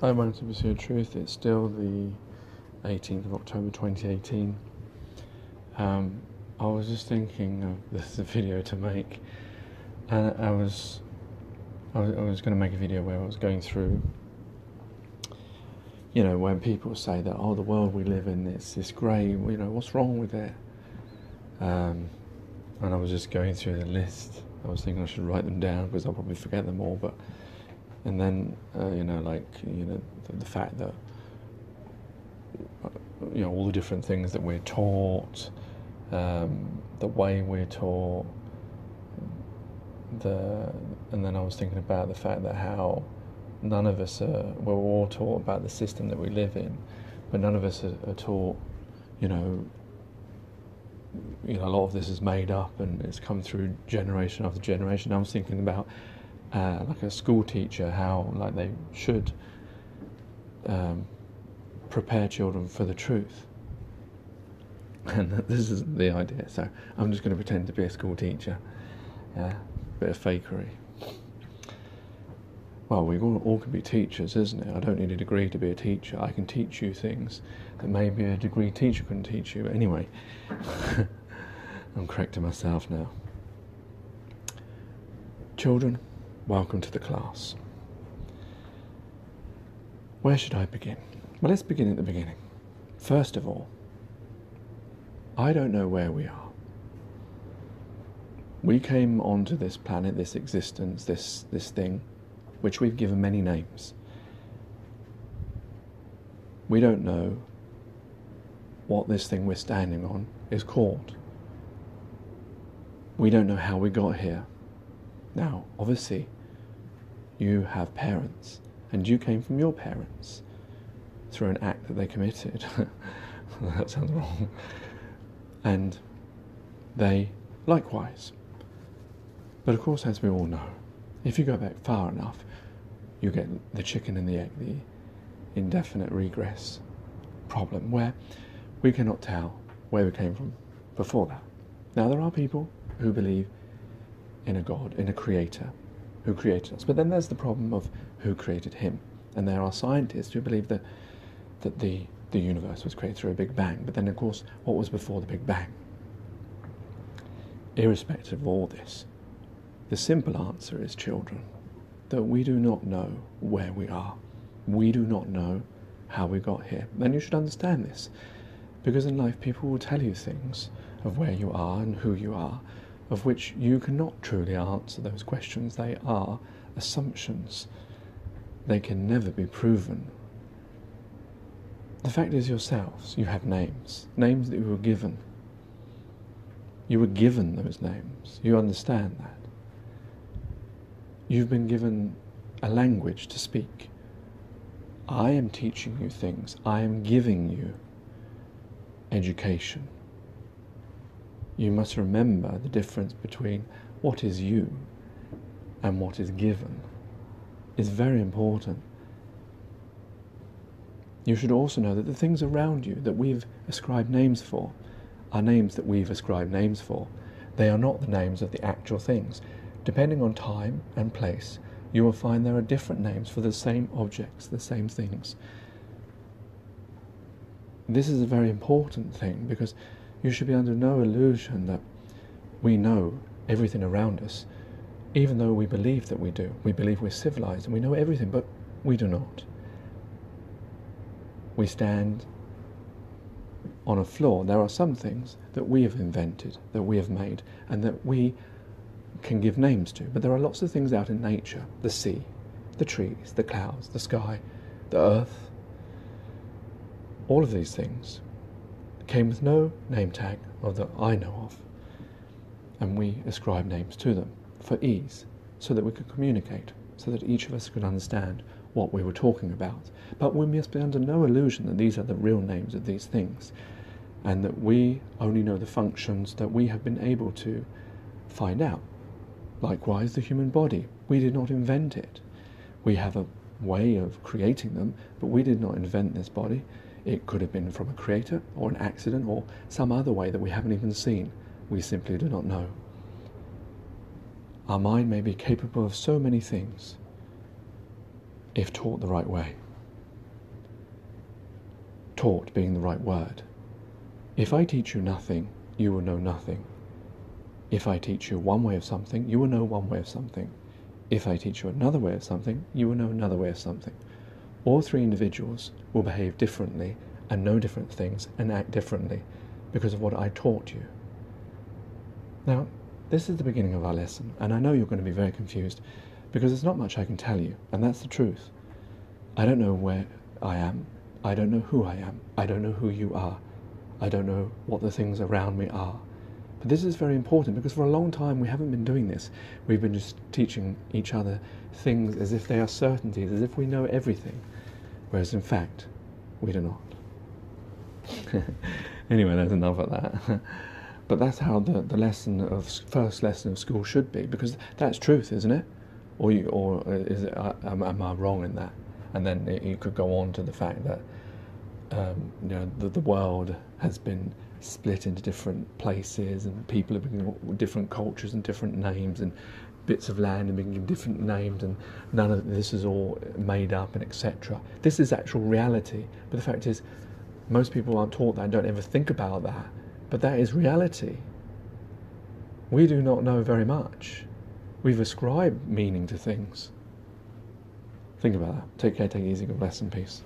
I Wanted to Pursue Truth. It's still the 18th of October 2018. I was just thinking of this video to make, and I was going to make a video where I was going through, when people say that, the world we live in is this grey, what's wrong with it? And I was just going through the list. I was thinking I should write them down because I'll probably forget them all, and then, the fact that, all the different things that we're taught, the way we're taught, and then I was thinking about the fact that how none of us we're all taught about the system that we live in, but none of us are taught, a lot of this is made up and it's come through generation after generation. I was thinking about like a school teacher, how they should prepare children for the truth. And this is the idea, so I'm just going to pretend to be a school teacher. Bit of fakery. Well, we all can be teachers, isn't it? I don't need a degree to be a teacher. I can teach you things that maybe a degree teacher couldn't teach you. But anyway, I'm correcting myself now. Children, welcome to the class. Where should I begin? Well, let's begin at the beginning. First of all, I don't know where we are. We came onto this planet, this existence, this thing, which we've given many names. We don't know what this thing we're standing on is called. We don't know how we got here. Now, obviously, you have parents, and you came from your parents through an act that they committed. That sounds wrong. And they likewise. But of course, as we all know, if you go back far enough, you get the chicken and the egg, the indefinite regress problem, where we cannot tell where we came from before that. Now, there are people who believe in a God, in a creator who created us. But then there's the problem of who created him. And there are scientists who believe that the universe was created through a Big Bang. But then, of course, what was before the Big Bang? Irrespective of all this, the simple answer is, children, that we do not know where we are. We do not know how we got here. And you should understand this, because in life people will tell you things of where you are and who you are, of which you cannot truly answer those questions. They are assumptions. They can never be proven. The fact is, yourselves, you have names that you were given. You were given those names. You understand that. You've been given a language to speak. I am teaching you things. I am giving you education. You must remember the difference between what is you and what is given. It's very important. You should also know that the things around you that we've ascribed names for are names that we've ascribed names for. They are not the names of the actual things. Depending on time and place, you will find there are different names for the same objects, the same things. This is a very important thing, because you should be under no illusion that we know everything around us, even though we believe that we do. We believe we're civilized and we know everything, but we do not. We stand on a floor. There are some things that we have invented, that we have made, and that we can give names to. But there are lots of things out in nature, the sea, the trees, the clouds, the sky, the earth. All of these things came with no name tag that I know of. And we ascribe names to them for ease, so that we could communicate, so that each of us could understand what we were talking about. But we must be under no illusion that these are the real names of these things, and that we only know the functions that we have been able to find out. Likewise, the human body. We did not invent it. We have a way of creating them, but we did not invent this body. It could have been from a creator, or an accident, or some other way that we haven't even seen. We simply do not know. Our mind may be capable of so many things, if taught the right way. taught being the right word. If I teach you nothing, you will know nothing. If I teach you one way of something, you will know one way of something. If I teach you another way of something, you will know another way of something. All three individuals will behave differently and know different things and act differently because of what I taught you. Now, this is the beginning of our lesson, and I know you're going to be very confused because there's not much I can tell you, and that's the truth. I don't know where I am. I don't know who I am. I don't know who you are. I don't know what the things around me are. But this is very important because for a long time we haven't been doing this. We've been just teaching each other things as if they are certainties, as if we know everything, whereas in fact we do not. Anyway, there's enough of that. But that's how the first lesson of school should be, because that's truth, isn't it? Or is it? Am I wrong in that? And then you could go on to the fact that the world has been split into different places, and people have been different cultures and different names, and bits of land have been given different names, and none of this is all made up, and etc. This is actual reality. But the fact is, most people aren't taught that and don't ever think about that. But that is reality. We do not know very much. We've ascribed meaning to things. Think about that. Take care, take it easy, God bless, and peace.